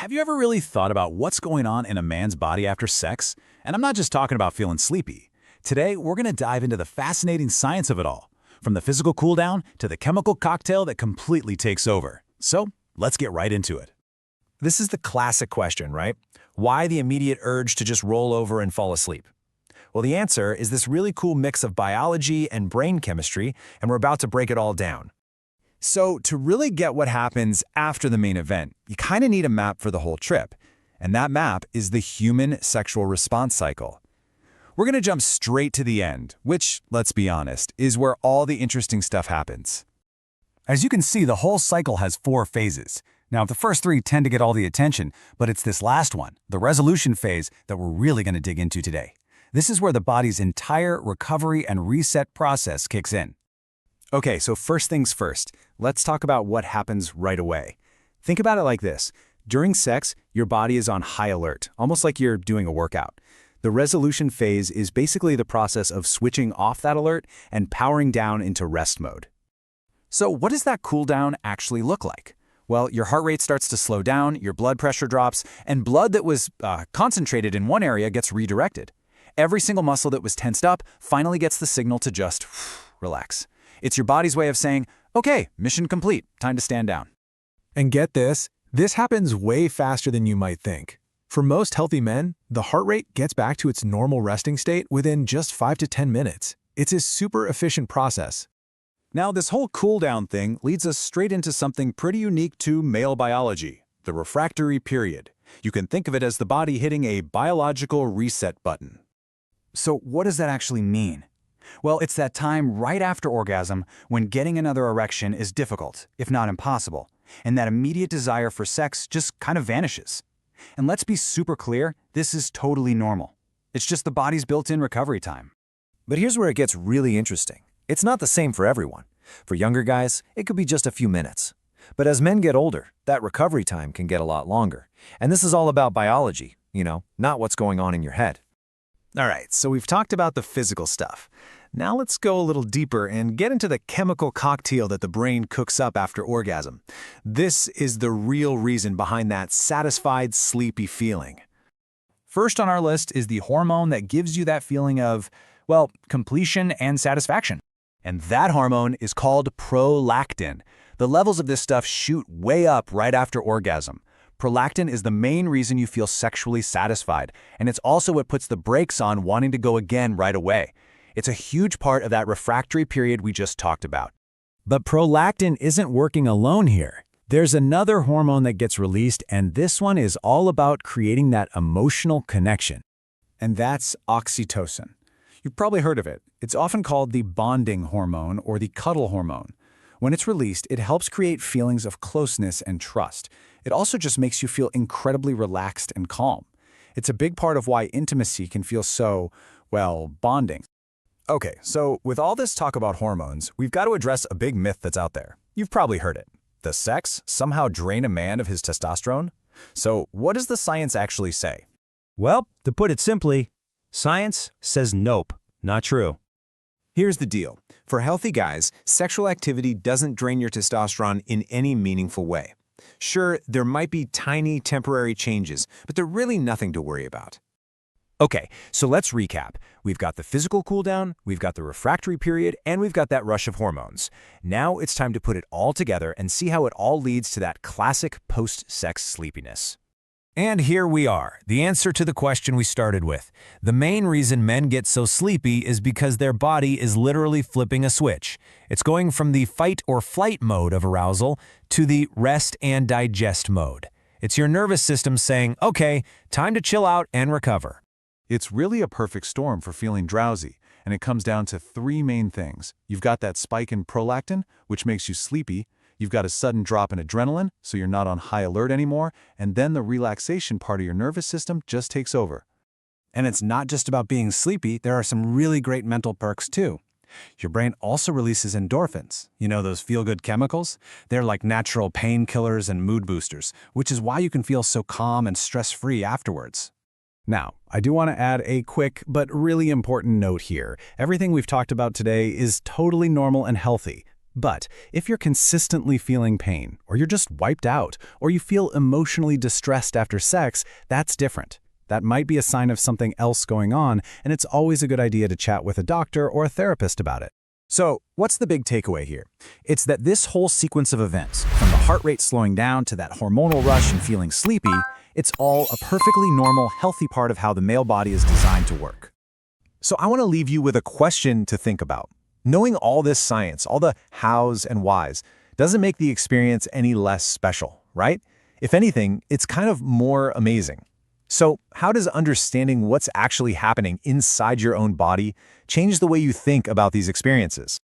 Have you ever really thought about what's going on in a man's body after sex? And I'm not just talking about feeling sleepy. Today, we're going to dive into the fascinating science of it all, from the physical cooldown to the chemical cocktail that completely takes over. So, let's get right into it. This is the classic question, right? Why the immediate urge to just roll over and fall asleep? Well, the answer is this really cool mix of biology and brain chemistry, and we're about to break it all down. So, to really get what happens after the main event, you kind of need a map for the whole trip. And that map is the human sexual response cycle. We're going to jump straight to the end, which, let's be honest, is where all the interesting stuff happens. As you can see, the whole cycle has 4 phases. Now, the first 3 tend to get all the attention, but it's this last one, the resolution phase, that we're really going to dig into today. This is where the body's entire recovery and reset process kicks in. Okay, so first things first, let's talk about what happens right away. Think about it like this. During sex, your body is on high alert, almost like you're doing a workout. The resolution phase is basically the process of switching off that alert and powering down into rest mode. So what does that cool down actually look like? Well, your heart rate starts to slow down, your blood pressure drops, and blood that was concentrated in one area gets redirected. Every single muscle that was tensed up finally gets the signal to just relax. It's your body's way of saying, okay, mission complete, time to stand down. And get this happens way faster than you might think. For most healthy men, the heart rate gets back to its normal resting state within just 5 to 10 minutes. It's a super efficient process. Now, this whole cool down thing leads us straight into something pretty unique to male biology, the refractory period. You can think of it as the body hitting a biological reset button. So what does that actually mean? Well, it's that time right after orgasm when getting another erection is difficult, if not impossible, and that immediate desire for sex just kind of vanishes. And let's be super clear, this is totally normal. It's just the body's built-in recovery time. But here's where it gets really interesting. It's not the same for everyone. For younger guys, it could be just a few minutes. But as men get older, that recovery time can get a lot longer. And this is all about biology, not what's going on in your head. All right, so we've talked about the physical stuff. Now let's go a little deeper and get into the chemical cocktail that the brain cooks up after orgasm. This is the real reason behind that satisfied, sleepy feeling. First on our list is the hormone that gives you that feeling of, well, completion and satisfaction. And that hormone is called prolactin. The levels of this stuff shoot way up right after orgasm. Prolactin is the main reason you feel sexually satisfied, and it's also what puts the brakes on wanting to go again right away. It's a huge part of that refractory period we just talked about. But prolactin isn't working alone here. There's another hormone that gets released, and this one is all about creating that emotional connection. And that's oxytocin. You've probably heard of it. It's often called the bonding hormone or the cuddle hormone. When it's released, it helps create feelings of closeness and trust. It also just makes you feel incredibly relaxed and calm. It's a big part of why intimacy can feel so, well, bonding. Okay, so with all this talk about hormones, we've got to address a big myth that's out there. You've probably heard it. Does sex somehow drain a man of his testosterone? So what does the science actually say? Well, to put it simply, science says nope, not true. Here's the deal. For healthy guys, sexual activity doesn't drain your testosterone in any meaningful way. Sure, there might be tiny temporary changes, but they're really nothing to worry about. Okay, so let's recap. We've got the physical cooldown, we've got the refractory period, and we've got that rush of hormones. Now it's time to put it all together and see how it all leads to that classic post-sex sleepiness. And here we are, the answer to the question we started with. The main reason men get so sleepy is because their body is literally flipping a switch. It's going from the fight or flight mode of arousal to the rest and digest mode. It's your nervous system saying, okay, time to chill out and recover. It's really a perfect storm for feeling drowsy, and it comes down to 3 main things. You've got that spike in prolactin, which makes you sleepy. You've got a sudden drop in adrenaline, so you're not on high alert anymore, and then the relaxation part of your nervous system just takes over. And it's not just about being sleepy, there are some really great mental perks too. Your brain also releases endorphins, those feel-good chemicals? They're like natural painkillers and mood boosters, which is why you can feel so calm and stress-free afterwards. Now, I do want to add a quick but really important note here. Everything we've talked about today is totally normal and healthy. But if you're consistently feeling pain, or you're just wiped out, or you feel emotionally distressed after sex, that's different. That might be a sign of something else going on, and it's always a good idea to chat with a doctor or a therapist about it. So, what's the big takeaway here? It's that this whole sequence of events, from the heart rate slowing down to that hormonal rush and feeling sleepy, it's all a perfectly normal, healthy part of how the male body is designed to work. So I want to leave you with a question to think about. Knowing all this science, all the hows and whys, doesn't make the experience any less special, right? If anything, it's kind of more amazing. So how does understanding what's actually happening inside your own body change the way you think about these experiences?